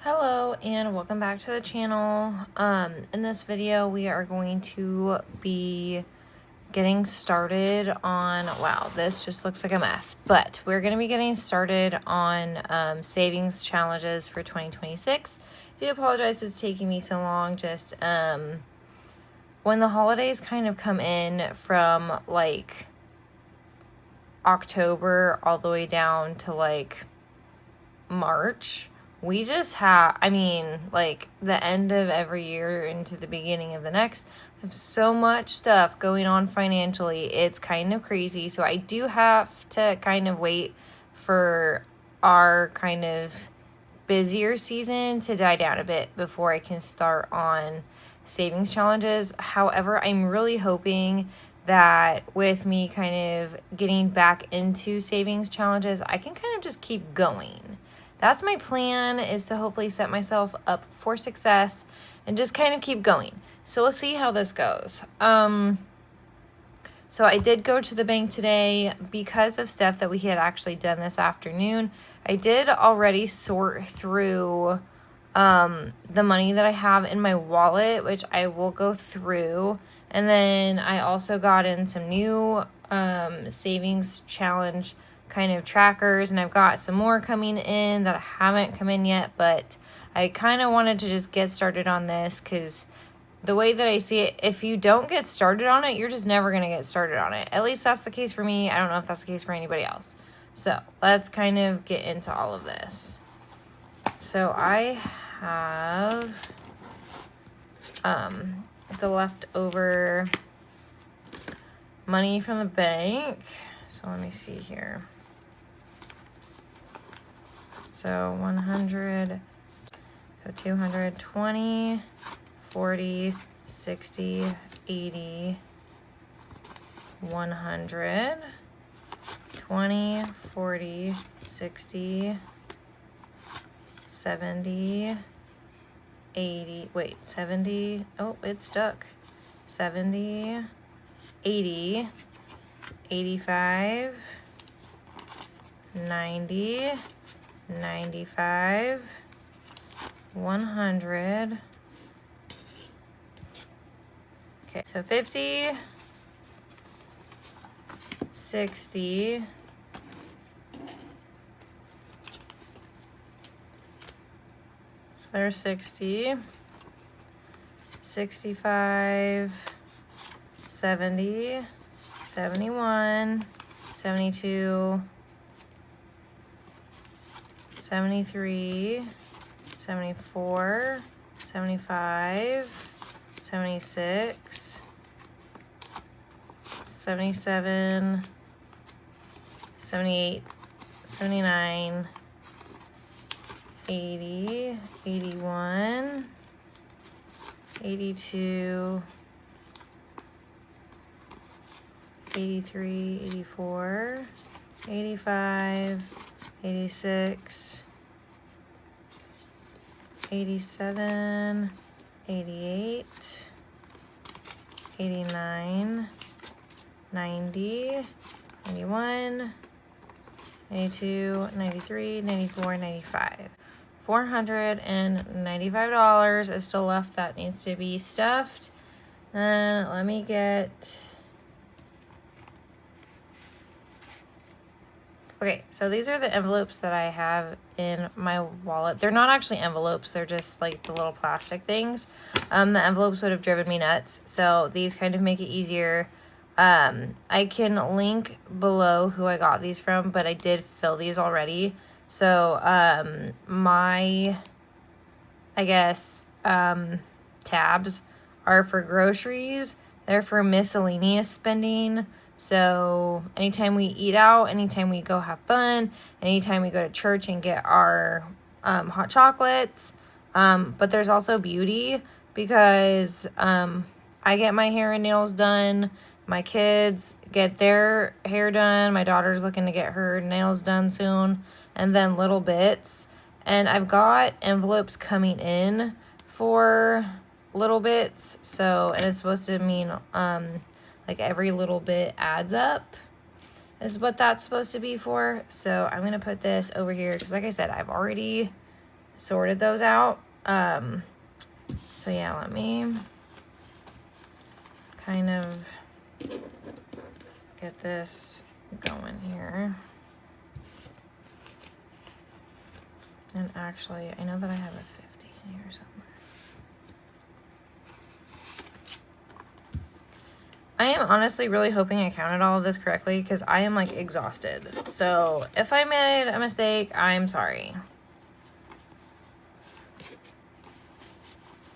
Hello and welcome back to the channel. In this video we are going to be getting started on, wow, this just looks like a mess, but we're going to be getting started on savings challenges for 2026. I do apologize it's taking me so long. Just when the holidays kind of come in from like October all the way down to like March, we just have, like the end of every year into the beginning of the next, we have so much stuff going on financially. It's kind of crazy. So I do have to kind of wait for our kind of busier season to die down a bit before I can start on savings challenges. However, I'm really hoping that with me kind of getting back into savings challenges, I can kind of just keep going. That's my plan, is to hopefully set myself up for success and just kind of keep going. So we'll see how this goes. So I did go to the bank today because of stuff that we had actually done this afternoon. I did already sort through the money that I have in my wallet, which I will go through. And then I also got in some new savings challenge kind of trackers, and I've got some more coming in that haven't come in yet, but I kind of wanted to just get started on this because the way that I see it, if you don't get started on it, you're just never going to get started on it. At least that's the case for me. I don't know if that's the case for anybody else. So let's kind of get into all of this. So I have the leftover money from the bank. So let me see here. So 100, so 220, 40, 60, 80, 100, 20, 40, 60, 70, 80, wait, 70, oh, it's stuck. 70, 80, 85, 90, 95, 100. Okay, so 50, 60, 60, 65, 70, 71, 72, 73, 74, 75, 76, 77, 78, 79, 80, 81, 82, 83, 84, 85, 86, 87, 88, 89, 90, 91, 92, 93, 94, 95. $495 is still left that needs to be stuffed. Then let me get... Okay, so these are the envelopes that I have in my wallet. They're not actually envelopes, they're just like the little plastic things. The envelopes would have driven me nuts, so these kind of make it easier. I can link below who I got these from, but I did fill these already. So, my, I guess, tabs are for groceries. They're for miscellaneous spending. So anytime we eat out, anytime we go have fun, anytime we go to church and get our hot chocolates. But there's also beauty, because I get my hair and nails done. My kids get their hair done. My daughter's looking to get her nails done soon. And then little bits. And I've got envelopes coming in for little bits. So, and it's supposed to mean like every little bit adds up, is what that's supposed to be for. So I'm going to put this over here because, like I said, I've already sorted those out. So yeah, let me kind of get this going here. And actually, I know that I have a 50 in here somewhere. I am honestly really hoping I counted all of this correctly because I am like exhausted. So if I made a mistake, I'm sorry.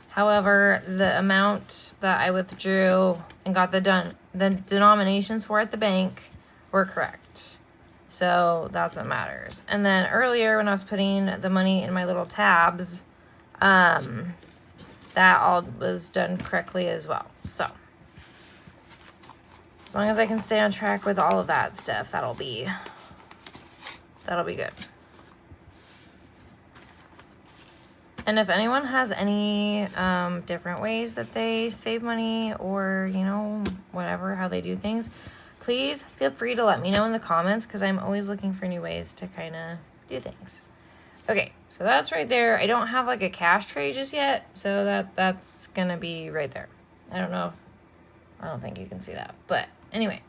However, the amount that I withdrew and got the denominations for at the bank were correct. So that's what matters. And then earlier when I was putting the money in my little tabs, that all was done correctly as well. So as long as I can stay on track with all of that stuff, that'll be good. And if anyone has any different ways that they save money or, you know, whatever, how they do things, please feel free to let me know in the comments because I'm always looking for new ways to kind of do things. Okay, so that's right there. I don't have like a cash tray just yet, so that's going to be right there. I don't think you can see that. But anyway,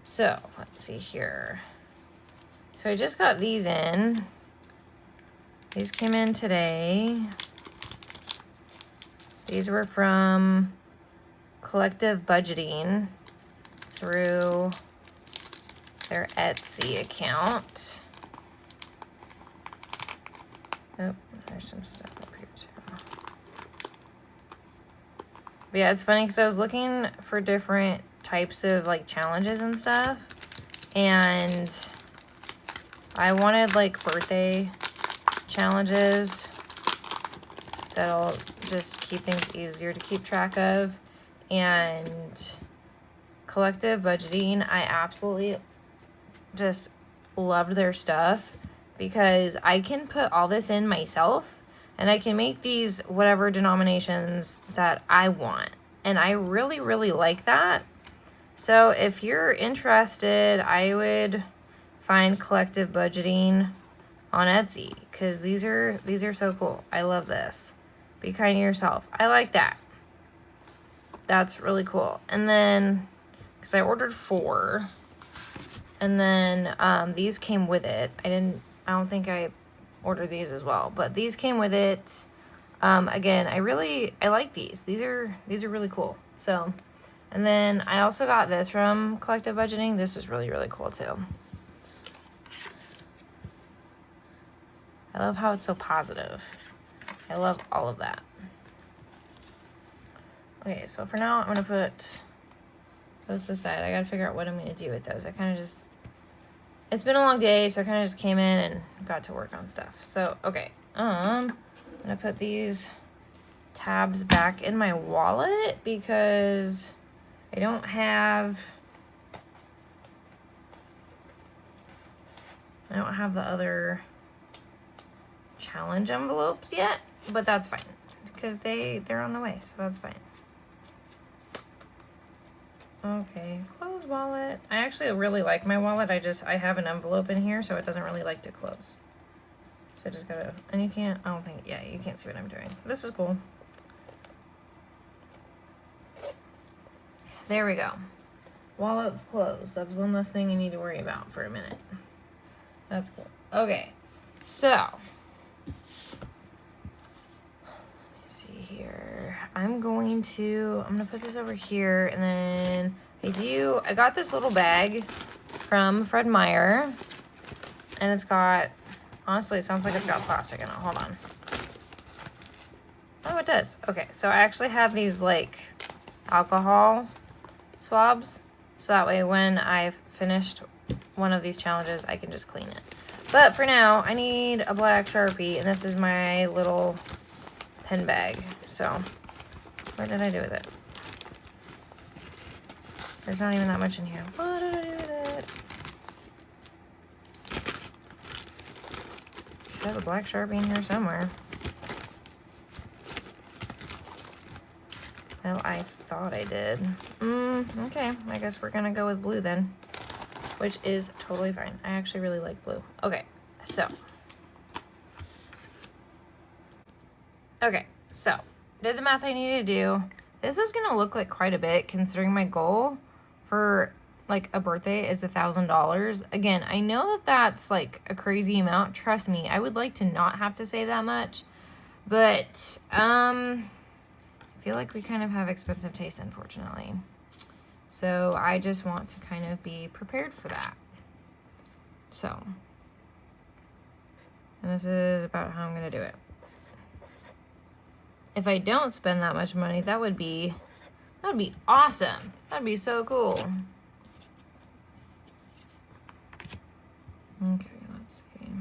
so let's see here. So I just got these in. These came in today. These were from Collective Budgeting through their Etsy account. Oh, there's some stuff up here too. But yeah, it's funny because I was looking for different types of like challenges and stuff. And I wanted like birthday challenges that'll just keep things easier to keep track of. And Collective Budgeting, I absolutely just loved their stuff because I can put all this in myself and I can make these whatever denominations that I want. And I really, really like that. So if you're interested, I would find Collective Budgeting on Etsy because these are so cool. I love this. Be kind to yourself. I like that. That's really cool. And then because I ordered 4 and then these came with it. I don't think I ordered these as well, but these came with it. Again, I like these. These are really cool. So, and then I also got this from Collective Budgeting. This is really, really cool too. I love how it's so positive. I love all of that. Okay, so for now, I'm going to put those to the side. I got to figure out what I'm going to do with those. It's been a long day, so I kind of just came in and got to work on stuff. So, okay. I'm going to put these tabs back in my wallet because I don't have the other challenge envelopes yet, but that's fine because they're on the way, so that's fine. Okay, close wallet. I actually really like my wallet. I have an envelope in here, so it doesn't really like to close. So I just gotta, and you can't see what I'm doing. This is cool. There we go. Wallet's closed. That's one less thing you need to worry about for a minute. That's cool. Okay, so here. I'm gonna put this over here, and then I got this little bag from Fred Meyer, and it's got, honestly, it sounds like it's got plastic in it. Hold on. Oh, it does. Okay, so I actually have these like alcohol swabs, so that way when I've finished one of these challenges, I can just clean it. But for now, I need a black Sharpie, and this is my little pen bag. So, what did I do with it? There's not even that much in here. What did I do with it? Should have a black Sharpie in here somewhere. Well, I thought I did. Okay. I guess we're gonna go with blue then, which is totally fine. I actually really like blue. Okay, so Okay, so did the math I needed to do. This is gonna look like quite a bit considering my goal for like a birthday is $1,000. Again, I know that that's like a crazy amount. Trust me, I would like to not have to save that much, but I feel like we kind of have expensive taste, unfortunately. So I just want to kind of be prepared for that. So, and this is about how I'm gonna do it. If I don't spend that much money, that would be awesome. That'd be so cool. Okay, let's see.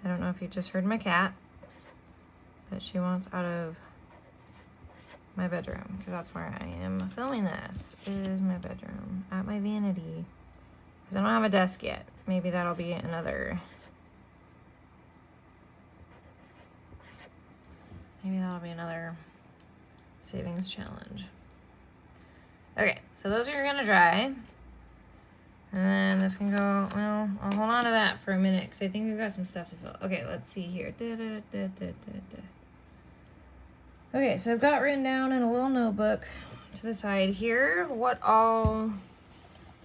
I don't know if you just heard my cat, but she wants out of my bedroom because that's where I am filming this. Is my bedroom at my vanity because I don't have a desk yet. Maybe that'll be another. Maybe that'll be another savings challenge. Okay, so those are gonna dry. And then this can go, well, I'll hold on to that for a minute because I think we've got some stuff to fill. Okay, let's see here. Okay, so I've got written down in a little notebook to the side here what all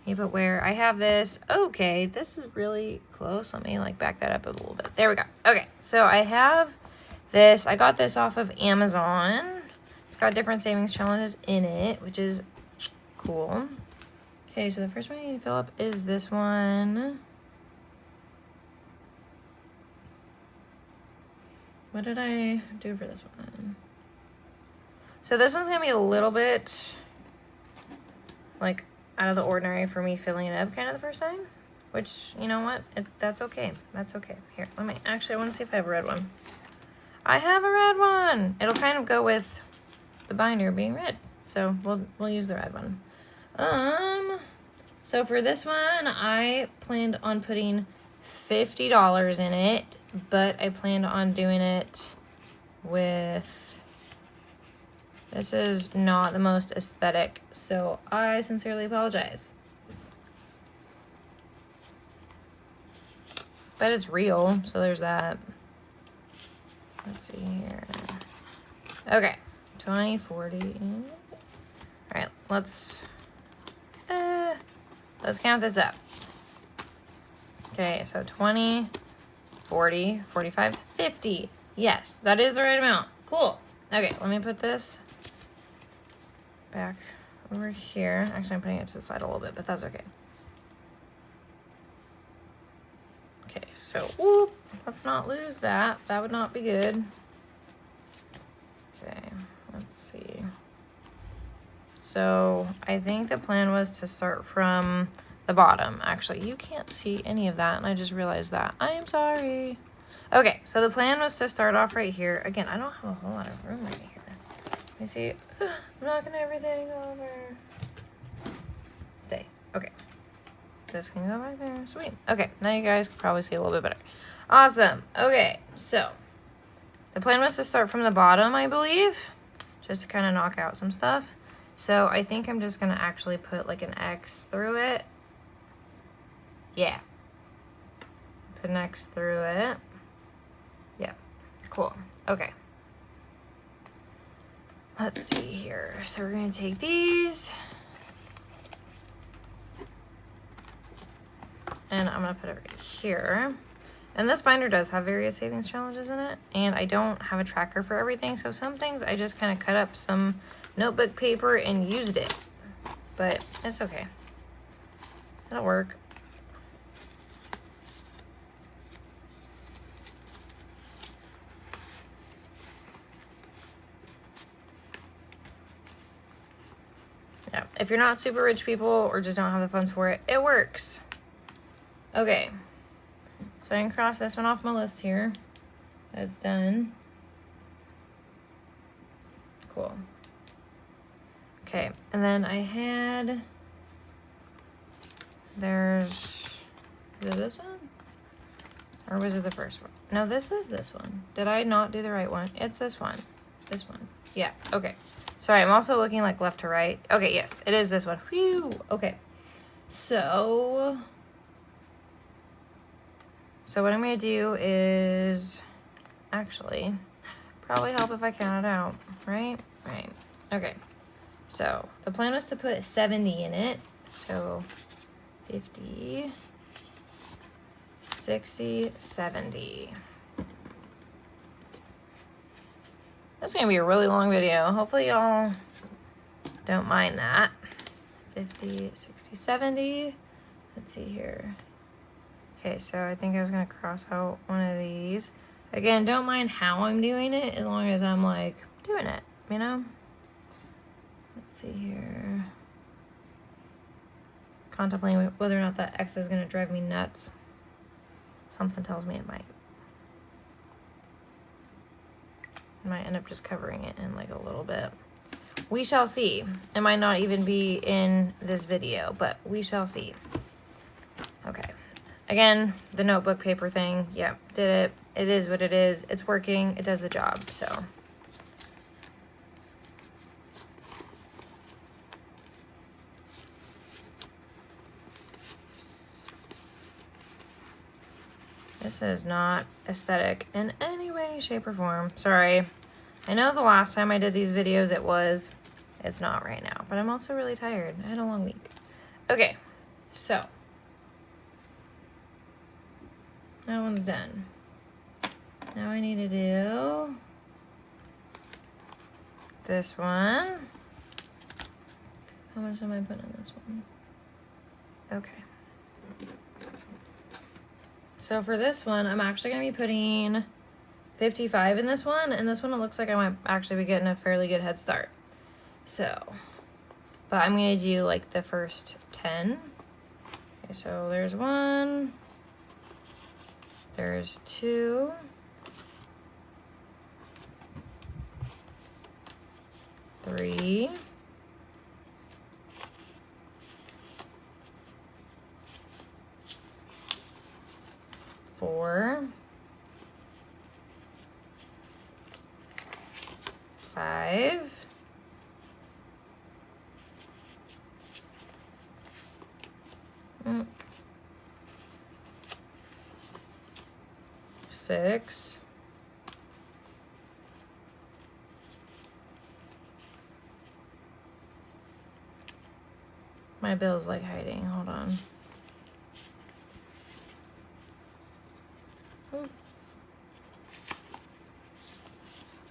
you put where. I have this. Okay, this is really close. Let me like back that up a little bit. There we go. Okay, so I have this. I got this off of Amazon. It's got different savings challenges in it, which is cool. Okay, so the first one you need to fill up is this one. What did I do for this one? So this one's gonna be a little bit like out of the ordinary for me filling it up kind of the first time, which, you know what? That's okay. That's okay. Here, let me, actually, I want to see if I have a red one. I have a red one. It'll kind of go with the binder being red. So we'll use the red one. So for this one, I planned on putting $50 in it, but I planned on doing it with, this is not the most aesthetic, so I sincerely apologize. But it's real, so there's that. Let's see here. Okay, 20, 40. All right, let's count this up. Okay, so 20, 40, 45, 50. Yes, that is the right amount. Cool. Okay, let me put this back over here. Actually, I'm putting it to the side a little bit, but that's okay. Okay, so whoop, let's not lose that. That would not be good. Okay, let's see. So I think the plan was to start from the bottom. Actually, you can't see any of that, and I just realized that. I am sorry. Okay, so the plan was to start off right here. Again, I don't have a whole lot of room right here. Let me see. I'm knocking everything over. Stay. Okay. This can go back there. Sweet. Okay, now you guys can probably see a little bit better. Awesome. Okay, so the plan was to start from the bottom, I believe, just to kind of knock out some stuff. So I think I'm just going to actually put like an X through it. Yeah. Put an X through it. Yeah. Cool. Okay. Let's see here. So we're going to take these. And I'm going to put it right here. And this binder does have various savings challenges in it. And I don't have a tracker for everything. So some things I just kind of cut up some notebook paper and used it. But it's okay. It'll work. Yeah, if you're not super rich people or just don't have the funds for it, it works. Okay, so I can cross this one off my list here. That's done. Cool. Okay, and then I had, is it this one? Or was it the first one? No, this is this one. Did I not do the right one? It's this one. This one. Yeah, okay. Sorry, I'm also looking like left to right. Okay, yes, it is this one. Whew, okay. So what I'm going to do is, actually, probably help if I count it out, right? Right. Okay. So the plan was to put 70 in it. So 50, 60, 70. That's gonna be a really long video. Hopefully y'all don't mind that. 50, 60, 70. Let's see here. Okay, so I think I was gonna cross out one of these. Again, don't mind how I'm doing it as long as I'm like doing it, you know? Let's see here. Contemplating whether or not that X is gonna drive me nuts. Something tells me it might. I might end up just covering it in like a little bit. We shall see. It might not even be in this video, but we shall see. Okay. Again, the notebook paper thing. Yep, did it. It is what it is. It's working. It does the job, so. This is not aesthetic in any way, shape, or form. Sorry. I know the last time I did these videos it was. It's not right now, but I'm also really tired. I had a long week. Okay, so. That one's done. Now I need to do this one. How much am I putting in this one? Okay. So for this one, I'm actually going to be putting 55 in this one. And this one, it looks like I might actually be getting a fairly good head start. So, but I'm going to do like the first 10. Okay, so there's 1. There's 2. 3. 4. 5. 6. 'My bill's like hiding. Hold on.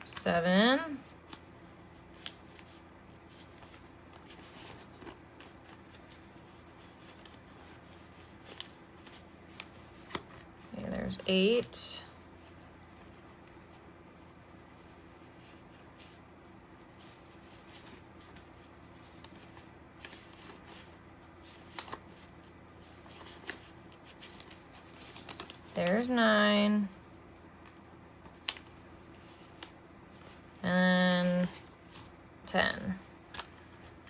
7. 8. 9. And 10.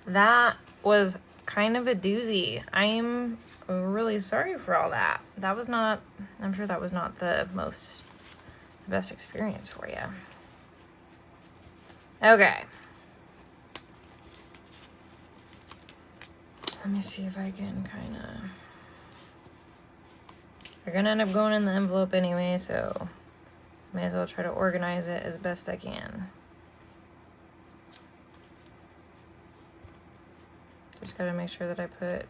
That was kind of a doozy. I'm really sorry for all that. That was not, I'm sure that was not the best experience for you. Okay. Let me see if I can kind of, we're gonna end up going in the envelope anyway, so may as well try to organize it as best I can. Just gotta make sure that I put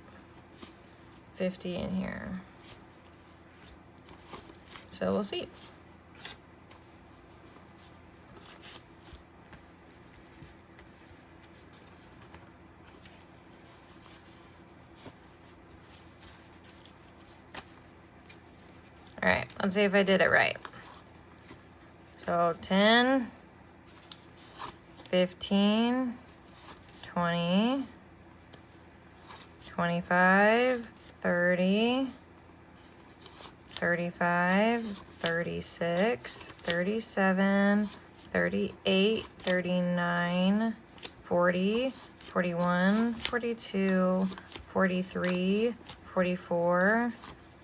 50 in here. So we'll see. All right, let's see if I did it right. So 10, 15, 20, 25, 30, 35, 36, 37, 38, 39, 40, 41, 42, 43, 44,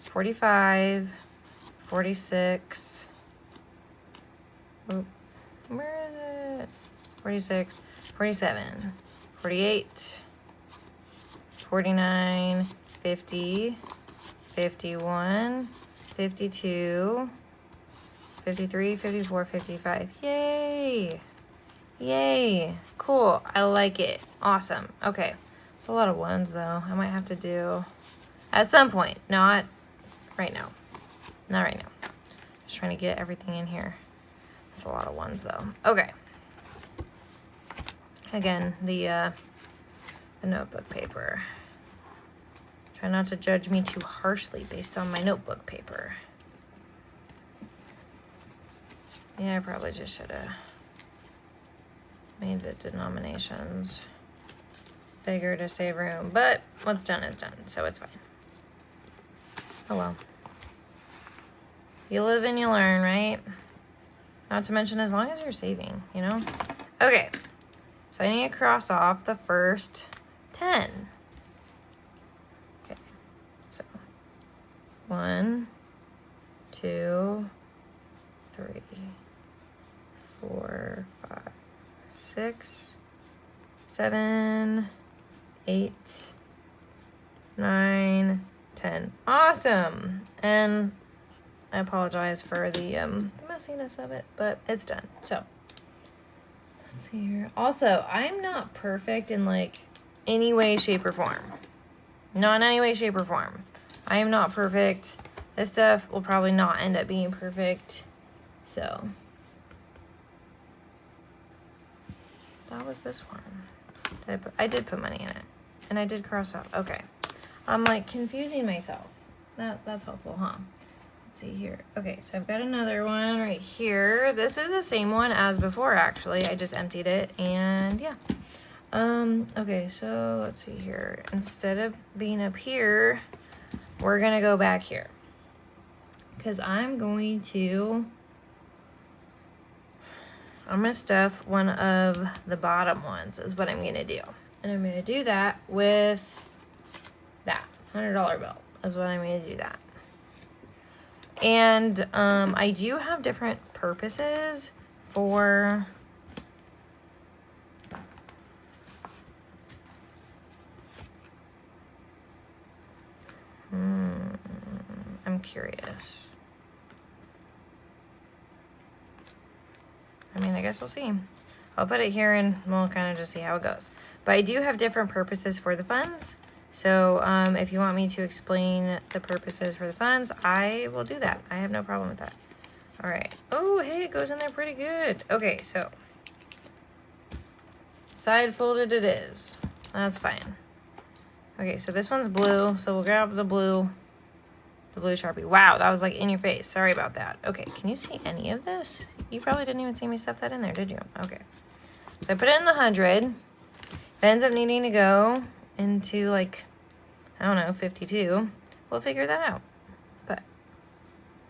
45, 46, where is it? 46, 47, 48, 49, 50, 51, 52, 53, 54, 55. Yay! Yay! Cool. I like it. Awesome. Okay. It's a lot of ones, though. I might have to do at some point. Not right now. Not right now. Just trying to get everything in here. It's a lot of ones, though. Okay. Again, the notebook paper. Try not to judge me too harshly based on my notebook paper. Yeah, I probably just should have made the denominations bigger to save room, but what's done is done, so it's fine. Oh well. You live and you learn, right? Not to mention, as long as you're saving, you know? Okay, so I need to cross off the first 10. Okay, so 1, 2, 3, 4, 5, 6, 7, 8, 9, 10. Awesome. And I apologize for the messiness of it, but it's done. So let's see here. Also, I'm not perfect in like any way, shape, or form. Not in any way, shape, or form. I am not perfect. This stuff will probably not end up being perfect. So that was this one. I did put money in it. And I did cross out. Okay. I'm like confusing myself. That's helpful, huh? Let's see here. Okay, so I've got another one right here. This is the same one as before, actually. I just emptied it, and yeah. Okay, so let's see here. Instead of being up here, we're gonna go back here. Because I'm gonna stuff one of the bottom ones is what I'm gonna do. And I'm gonna do that with that $100 bill is what I'm gonna do that. And I do have different purposes for I'm curious. I mean, I guess we'll see. I'll put it here and we'll kind of just see how it goes. But I do have different purposes for the funds. So if you want me to explain the purposes for the funds, I will do that. I have no problem with that. All right. Oh, hey, it goes in there pretty good. Okay, so side folded it is. That's fine. Okay, so this one's blue. So we'll grab the blue Sharpie. Wow, that was like in your face. Sorry about that. Okay, can you see any of this? You probably didn't even see me stuff that in there, did you? Okay. So I put it in the 100. It ends up needing to go into like, I don't know, 52. We'll figure that out. But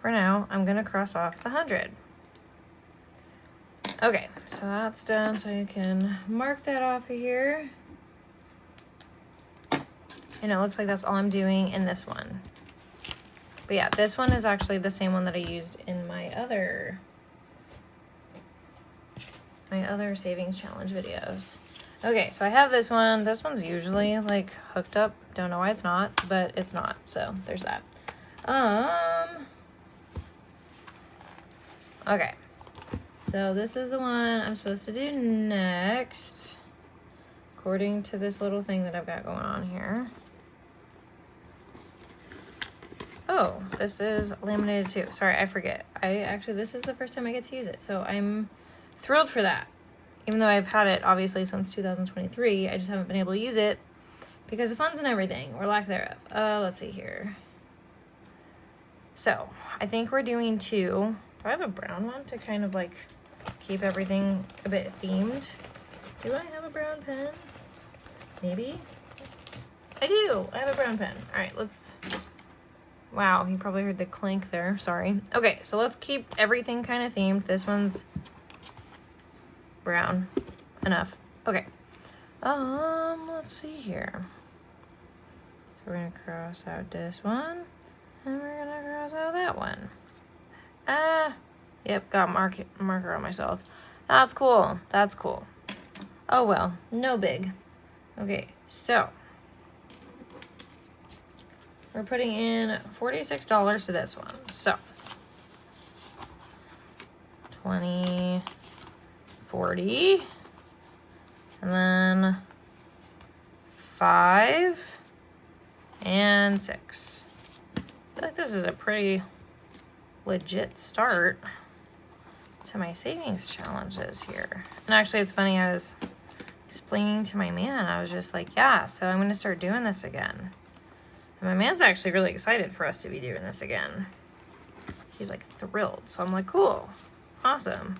for now, I'm gonna cross off the 100. Okay, so that's done. So you can mark that off of here. And it looks like that's all I'm doing in this one. But yeah, this one is actually the same one that I used in my other savings challenge videos. Okay, so I have this one. This one's usually like hooked up. Don't know why it's not, but it's not. So there's that. Okay. So this is the one I'm supposed to do next, according to this little thing that I've got going on here. Oh, this is laminated too. Sorry, I forget. This is the first time I get to use it, so I'm thrilled for that. Even though I've had it obviously since 2023, I just haven't been able to use it because of funds and everything, or lack thereof. Let's see here. So I think we're doing 2. Do I have a brown one to kind of like keep everything a bit themed? Do I have a brown pen? Maybe. I do. I have a brown pen. All right, let's. Wow, you probably heard the clink there. Sorry. Okay, so let's keep everything kind of themed. This one's brown. Enough. Okay. Let's see here. So we're gonna cross out this one, and we're gonna cross out that one. Yep, got marker on myself. That's cool. That's cool. Oh well, no big. Okay, so we're putting in $46 to this one. So 20, 40, and then 5 and 6. I feel like this is a pretty legit start to my savings challenges here. And actually, it's funny, I was explaining to my man, I was just like, yeah, so I'm going to start doing this again. And my man's actually really excited for us to be doing this again. He's like thrilled. So I'm like, cool, awesome.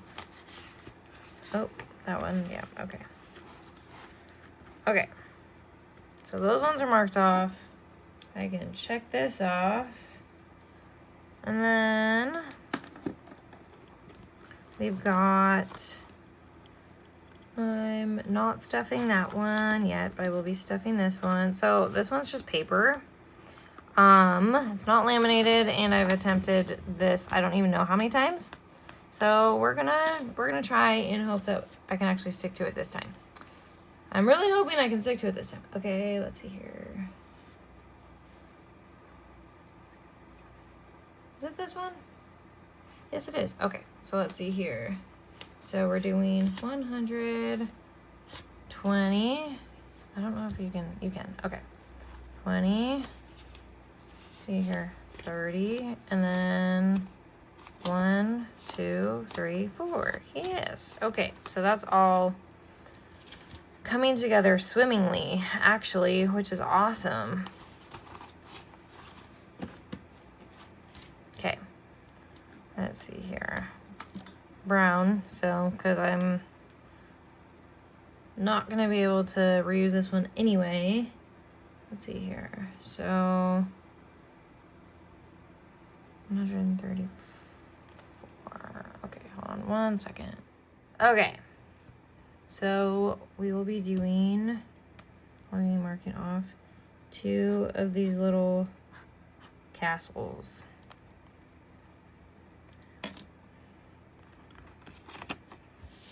Oh, that one, yeah, okay. Okay, so those ones are marked off. I can check this off. And then we've got, I'm not stuffing that one yet, but I will be stuffing this one. So this one's just paper. It's not laminated, and I've attempted this I don't even know how many times. So we're gonna try and hope that I can actually stick to it this time. I'm really hoping I can stick to it this time. Okay, let's see here. Is it this one? Yes, it is. Okay, so let's see here. So we're doing 120. I don't know if you can. Okay. 20. See here. 30. And then 1, 2, 3, 4. Yes. Okay, so that's all coming together swimmingly, actually, which is awesome. Okay. Let's see here. Brown, so because I'm not gonna be able to reuse this one anyway. Let's see here. So 134. Okay, hold on one second. Okay, so we will be doing, I'll be marking off 2 of these little castles.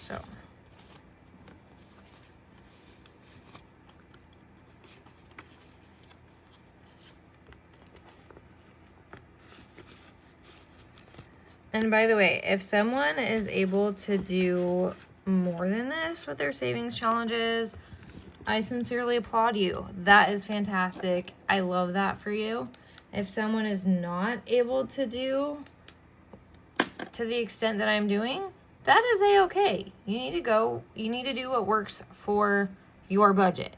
So and by the way, if someone is able to do more than this with their savings challenges, I sincerely applaud you. That is fantastic. I love that for you. If someone is not able to do to the extent that I'm doing, that is a-okay. You need to do what works for your budget.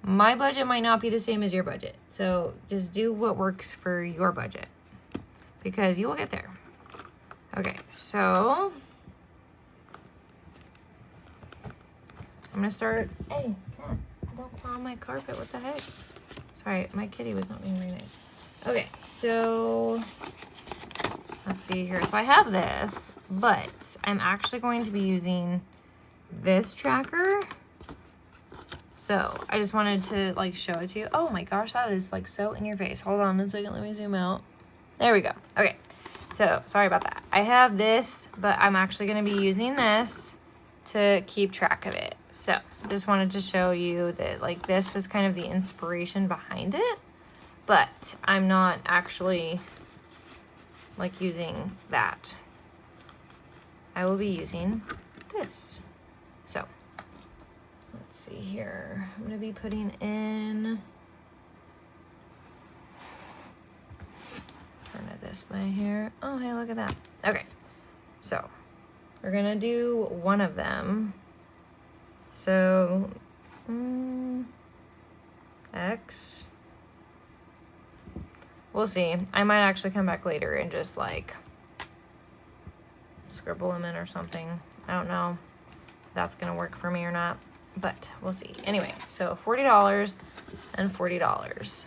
My budget might not be the same as your budget. So just do what works for your budget, because you will get there. Okay, so I'm gonna start. Hey, cat, don't claw on my carpet. What the heck? Sorry, my kitty was not being very nice. Okay, so let's see here. So I have this, but I'm actually going to be using this tracker. So I just wanted to like show it to you. Oh my gosh, that is like so in your face. Hold on a second, let me zoom out. There we go. Okay, so sorry about that. I have this, but I'm actually gonna be using this to keep track of it. So just wanted to show you that like this was kind of the inspiration behind it, but I'm not actually like using that. I will be using this. So let's see here. I'm gonna be putting in, turn it this way here. Oh, hey, look at that. Okay, so we're gonna do one of them. So X. We'll see. I might actually come back later and just like scribble them in or something. I don't know if that's gonna work for me or not, but we'll see. Anyway, so $40 and $40.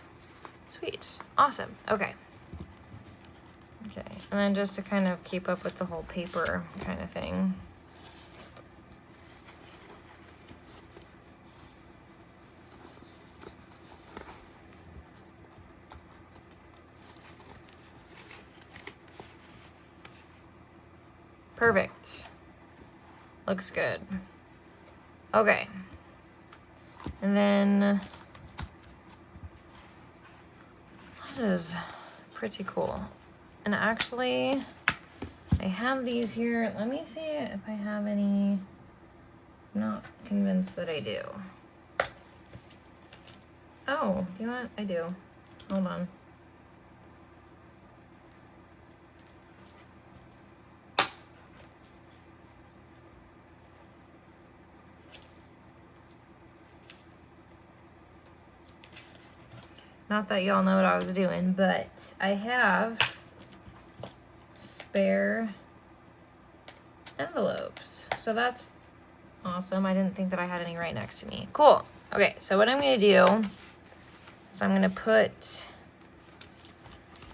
Sweet. Awesome. Okay. Okay. And then just to kind of keep up with the whole paper kind of thing. Perfect. Looks good. Okay. And then that is pretty cool. And actually, I have these here. Let me see if I have any. I'm not convinced that I do. Oh, you know what? I do. Hold on. Not that y'all know what I was doing, but I have spare envelopes. So that's awesome. I didn't think that I had any right next to me. Cool. Okay, so what I'm going to do is I'm going to put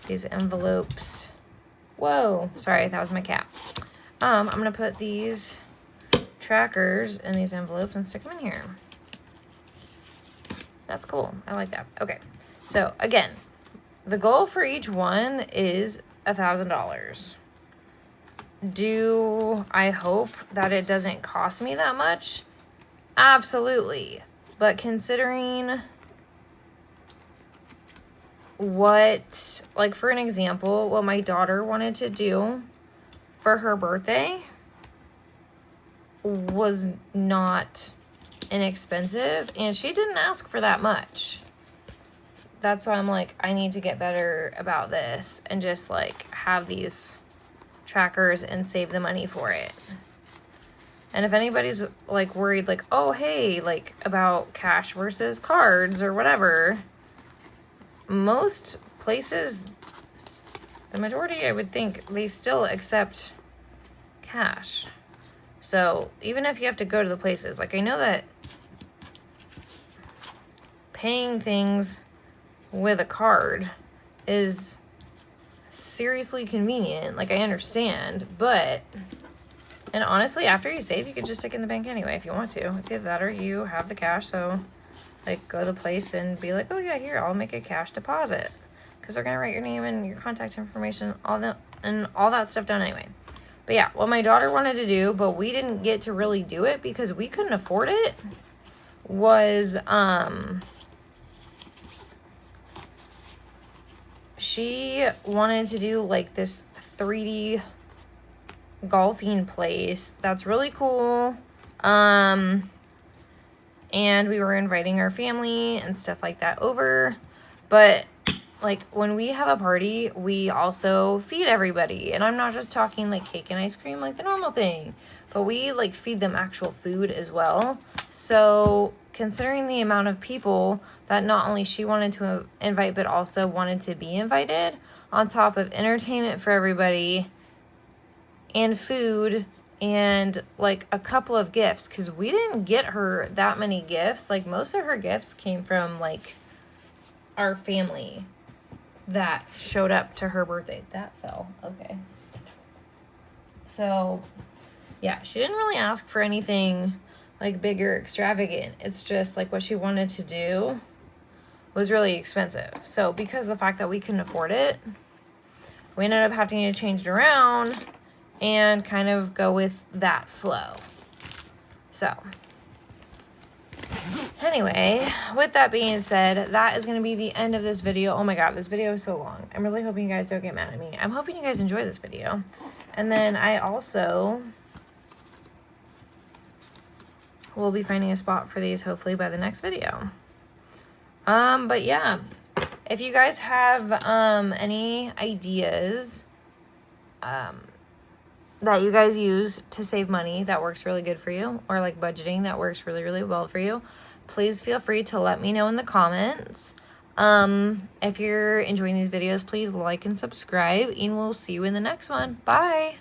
these envelopes. Whoa, sorry, that was my cat. I'm going to put these trackers in these envelopes and stick them in here. That's cool. I like that. Okay. So again, the goal for each one is $1,000. Do I hope that it doesn't cost me that much? Absolutely. But considering what, like for an example, what my daughter wanted to do for her birthday was not inexpensive, and she didn't ask for that much. That's why I'm like, I need to get better about this and just like have these trackers and save the money for it. And if anybody's like worried, like, oh, hey, like about cash versus cards or whatever, most places, the majority, I would think, they still accept cash. So even if you have to go to the places, like I know that paying things with a card is seriously convenient. Like I understand, but, and honestly, after you save, you could just stick it in the bank anyway if you want to. It's either that or you have the cash, so like go to the place and be like, oh yeah, here, I'll make a cash deposit, because they're gonna write your name and your contact information, all that stuff down anyway. But yeah, what my daughter wanted to do, but we didn't get to really do it because we couldn't afford it, was she wanted to do like this 3D golfing place that's really cool. And we were inviting our family and stuff like that over. But like when we have a party, we also feed everybody. And I'm not just talking like cake and ice cream like the normal thing, but we like feed them actual food as well. So considering the amount of people that not only she wanted to invite, but also wanted to be invited, on top of entertainment for everybody and food and like a couple of gifts, because we didn't get her that many gifts. Like most of her gifts came from like our family that showed up to her birthday. That fell. Okay. So yeah, she didn't really ask for anything like big or extravagant. It's just like what she wanted to do was really expensive. So because of the fact that we couldn't afford it, we ended up having to change it around and kind of go with that flow. So anyway, with that being said, that is going to be the end of this video. Oh my god, this video is so long. I'm really hoping you guys don't get mad at me. I'm hoping you guys enjoy this video. And then I also will be finding a spot for these hopefully by the next video. But yeah, if you guys have any ideas that you guys use to save money that works really good for you, or like budgeting that works really, really well for you, please feel free to let me know in the comments. If you're enjoying these videos, please like and subscribe, and we'll see you in the next one. Bye!